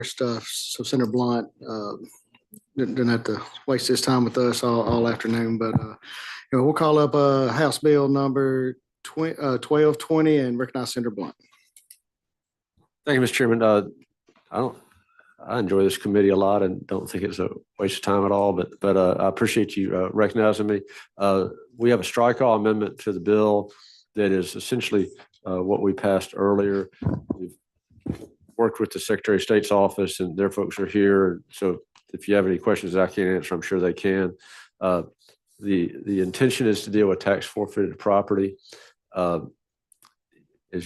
stuff. So Senator Blunt didn't have to waste his time with us all afternoon. But we'll call up House Bill number 1220 and recognize Senator Blunt. Thank you, Mr. Chairman. I enjoy this committee a lot and don't think it's a waste of time at all, but I appreciate you recognizing me. We have a strike all amendment to the bill that is essentially what we passed earlier. We've worked with the Secretary of State's office and their folks are here. So if you have any questions that I can't answer, I'm sure they can. The intention is to deal with tax forfeited property. As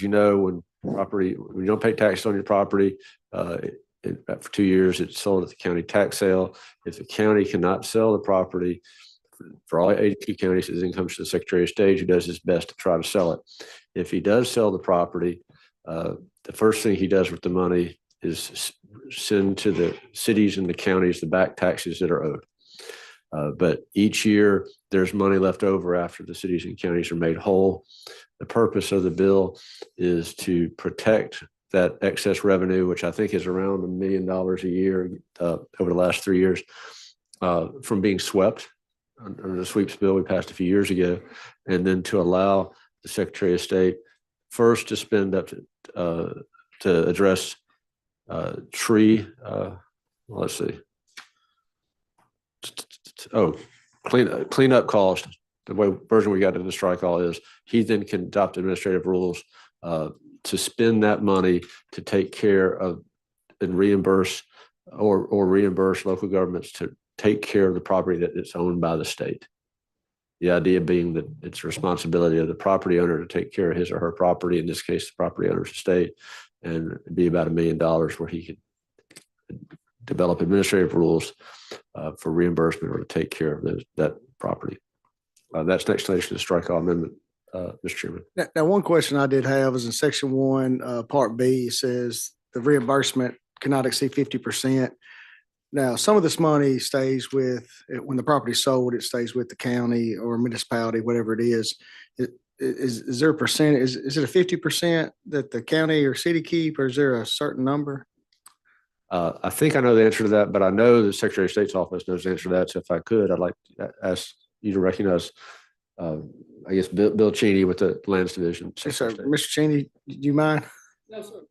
you know, when you don't pay taxes on your property, for 2 years, it's sold at the county tax sale. If the county cannot sell the property, for all 82 counties, it then comes to the Secretary of State, who does his best to try to sell it. If he does sell the property, the first thing he does with the money is send to the cities and the counties the back taxes that are owed. But each year, there's money left over after the cities and counties are made whole. The purpose of the bill is to protect that excess revenue, which I think is around $1 million a year over the last 3 years, from being swept under the sweeps bill we passed a few years ago, and then to allow the Secretary of State first to spend up to address tree, let's see, cleanup cost. The way version we got in the strike all is he then can adopt administrative rules to spend that money to take care of and reimburse or reimburse local governments to take care of the property that is owned by the state. The idea being that it's a responsibility of the property owner to take care of his or her property, in this case, the property owner's estate, and it'd be about $1 million where he could develop administrative rules for reimbursement or to take care of that property. That's next to the strike all amendment. Mr. Chairman. Now, one question I did have is in Section 1, Part B, it says the reimbursement cannot exceed 50%. Now, some of this money stays with, when the property is sold, it stays with the county or municipality, whatever it is. Is there a percent? Is it a 50% that the county or city keep, or is there a certain number? I think I know the answer to that, but I know the Secretary of State's office knows the answer to that. So if I could, I'd like to ask you to recognize I guess Bill Cheney with the Lands Division. Yes, sir. Mr. Cheney, do you mind? No, sir.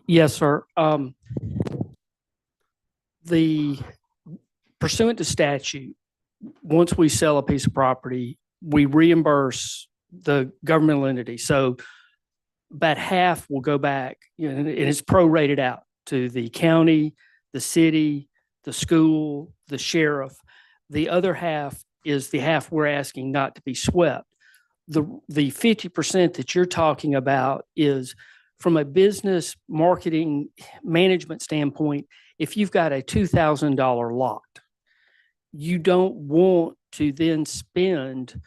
Yes, sir. The pursuant to statute, once we sell a piece of property, we reimburse the governmental entity. So about half will go back, and it's prorated out to the county, the city, the school, the sheriff. The other half is the half we're asking not to be swept. The 50% that you're talking about is from a business marketing management standpoint. If you've got a $2,000 lot, you don't want to then spend,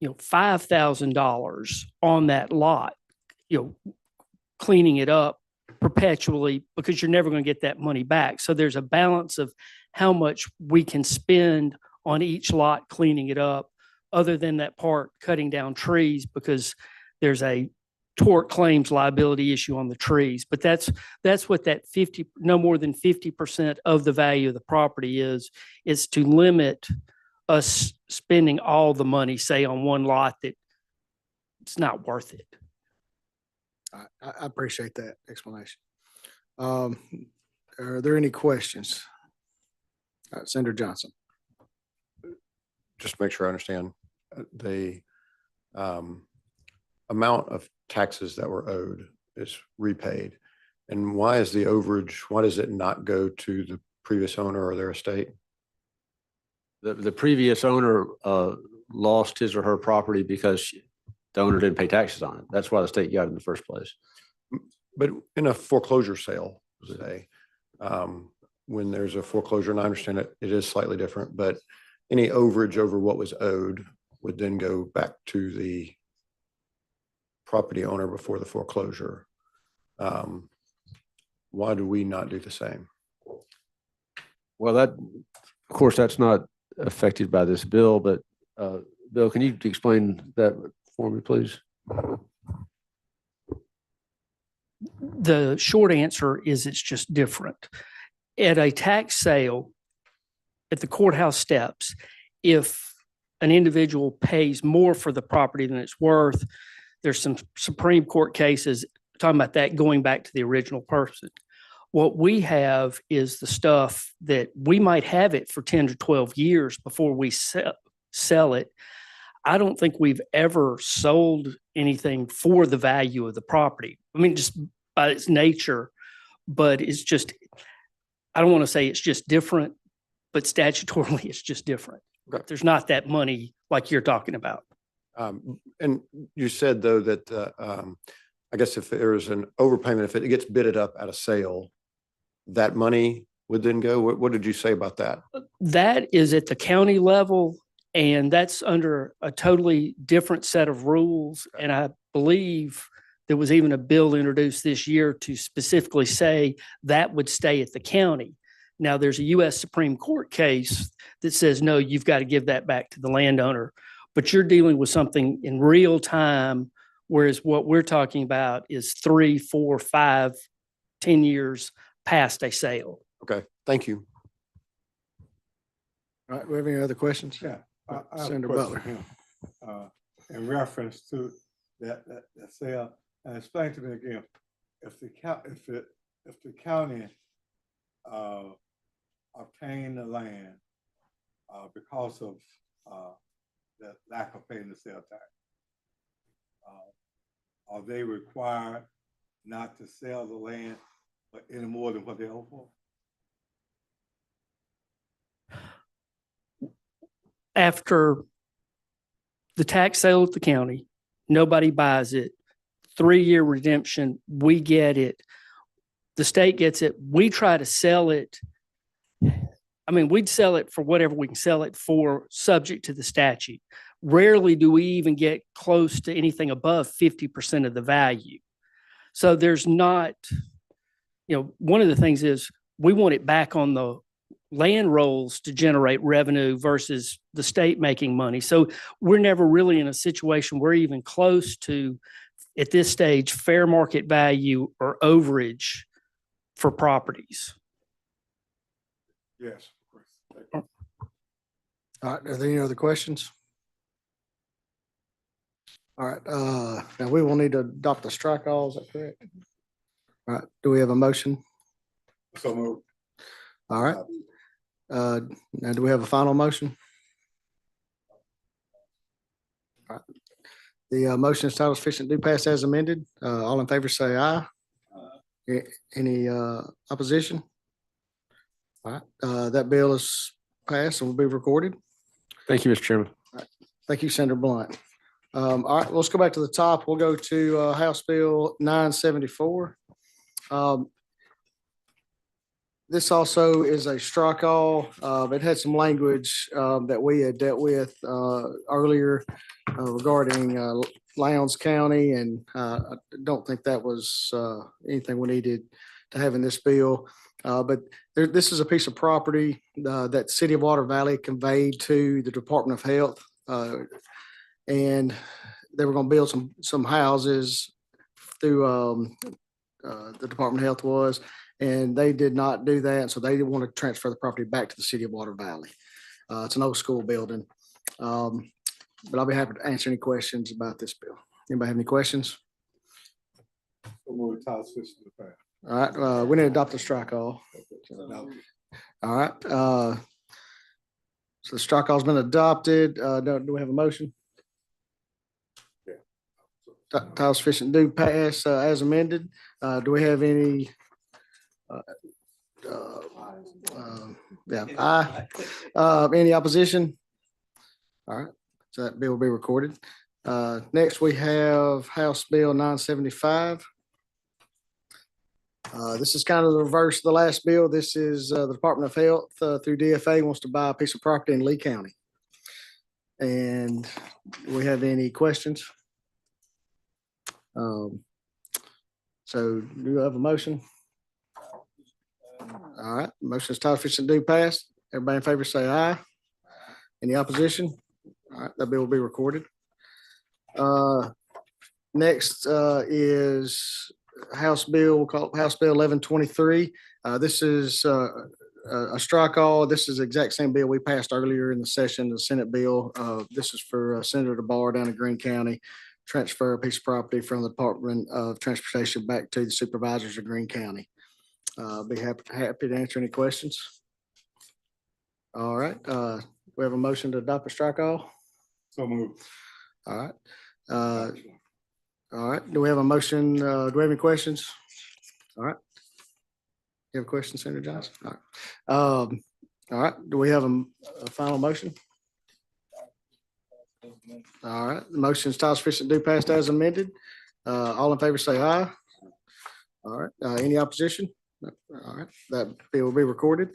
$5,000 on that lot, cleaning it up perpetually, because you're never going to get that money back. So there's a balance of how much we can spend on each lot cleaning it up, other than that part cutting down trees, because there's a tort claims liability issue on the trees. But that's what that no more than 50% of the value of the property is to limit us spending all the money, say, on one lot that it's not worth it. I appreciate that explanation. Are there any questions? Senator Johnson. Just to make sure I understand, the amount of taxes that were owed is repaid. And why is the overage, why does it not go to the previous owner or their estate? The previous owner lost his or her property because the owner didn't pay taxes on it. That's why the state got it in the first place. But in a foreclosure sale, say, when there's a foreclosure, and I understand it is slightly different, but any overage over what was owed would then go back to the property owner before the foreclosure. Why do we not do the same? Well, of course, that's not affected by this bill, but Bill, can you explain that for me, please? The short answer is it's just different. At a tax sale, at the courthouse steps, if an individual pays more for the property than it's worth, there's some Supreme Court cases talking about that going back to the original person. What we have is the stuff that we might have it for 10 to 12 years before we sell it. I don't think we've ever sold anything for the value of the property. I mean, just by its nature, but it's just, I don't want to say it's just different, but statutorily it's just different. Okay. There's not that money like you're talking about. And you said though that, I guess if there is an overpayment, if it gets bidded up at a sale, that money would then go, what did you say about that? That is at the county level, and that's under a totally different set of rules. And I believe there was even a bill introduced this year to specifically say that would stay at the county. Now, there's a U.S. Supreme Court case that says, no, you've got to give that back to the landowner. But you're dealing with something in real time, whereas what we're talking about is 3, 4, 5, 10 years past a sale. Okay, thank you. All right, we have any other questions? Yeah. I have a Senator question Butler. here. In reference to that sale, and explain to me again, if the county obtained the land because of the lack of paying the sale tax, are they required not to sell the land any more than what they owe for? After the tax sale at the county, nobody buys it. 3-year redemption, we get it. The state gets it. We try to sell it. I mean, we'd sell it for whatever we can sell it for, subject to the statute. Rarely do we even get close to anything above 50% of the value. So there's not, one of the things is we want it back on the land rolls to generate revenue versus the state making money. So we're never really in a situation we're even close to, at this stage, fair market value or overage for properties. Yes, of course. Thank you. All right, are there any other questions? All right, now we will need to adopt the strike all, is that correct? All right, do we have a motion? So moved. All right. Now do we have a final motion? All right. The motion is titled sufficient do pass as amended. All in favor say aye. Any opposition? All right, that bill is passed and will be recorded. Thank you, Mr. Chairman. Thank you, Senator Blunt. All right, let's go back to the top. We'll go to House Bill 974. This also is a strike all. It had some language that we had dealt with earlier regarding Lowndes County, and I don't think that was anything we needed to have in this bill. But this is a piece of property that City of Water Valley conveyed to the Department of Health. And they were going to build some houses through the Department of Health was, and they did not do that. So they didn't want to transfer the property back to the City of Water Valley. It's an old school building. But I'll be happy to answer any questions about this bill. Anybody have any questions? So moved, title switch to the pass. All right, we need to adopt the strike all. All right. So the strike all has been adopted. Do we have a motion? Title sufficient do pass as amended. Do we have any? Yeah, aye. Any opposition? All right, so that bill will be recorded. Next, we have House Bill 975. This is kind of the reverse of the last bill. This is the Department of Health through DFA wants to buy a piece of property in Lee County. And do we have any questions? So do you have a motion? All right, motion is title sufficient do pass. Everybody in favor say aye. Any opposition? All right, that bill will be recorded. Next is House Bill, we'll call it House Bill 1123. This is a strike all. This is the exact same bill we passed earlier in the session, the Senate bill. This is for Senator DeBar down in Greene County. Transfer a piece of property from the Department of Transportation back to the supervisors of Greene County. Be happy to answer any questions. All right, we have a motion to adopt a strike all. So moved. All right. All right, do we have a motion? Do we have any questions? All right. You have a question, Senator Johnson? All right. All right, do we have a final motion? All right, the motion is time sufficient to do passed as amended. All in favor say aye. All right, any opposition? No. All right, that bill will be recorded.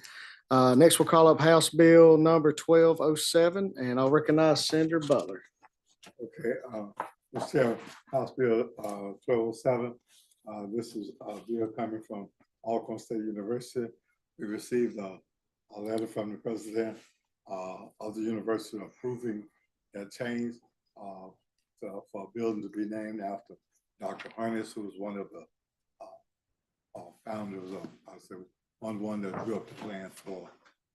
Next, we'll call up House Bill number 1207, and I'll recognize Senator Butler. Okay, Mr. Chairman, House Bill 1207. This is a bill coming from Alcorn State University. We received a letter from the president of the university approving that change for a building to be named after Dr. Harness, who was one of the founders of, I say, one that drew up the plan for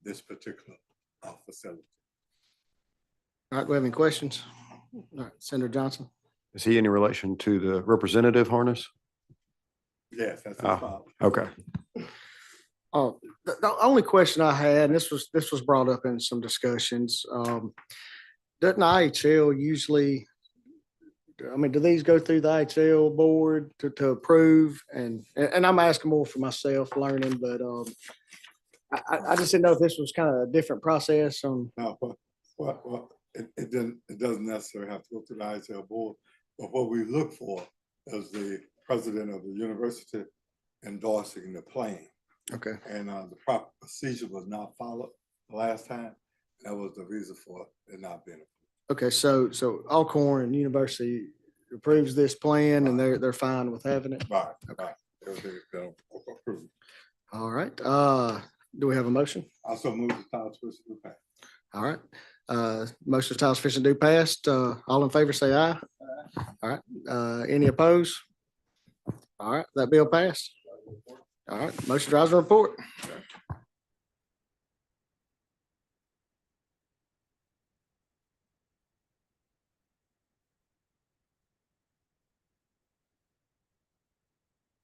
this particular facility. All right, do we have any questions? All right, Senator Johnson. Is he any relation to the Representative Harness? Yes, that's his Ah. father. Okay. Oh, the only question I had, and this was brought up in some discussions, doesn't IHL usually, I mean, do these go through the IHL board to approve? And I'm asking more for myself learning, but I just didn't know if this was kind of a different process on. No, but it doesn't necessarily have to go to the IHL board, but what we look for is the president of the university endorsing the plan. Okay. And the proper procedure was not followed the last time. That was the reason for it not being. Okay, so Alcorn University approves this plan and they're fine with having it? Right, right. Everything's been approved. All right, do we have a motion? Also move the title switch to pass. All right, motion to title sufficient to do passed. All in favor say aye. All right, any opposed? All right, that bill passed. All right, motion drives the report.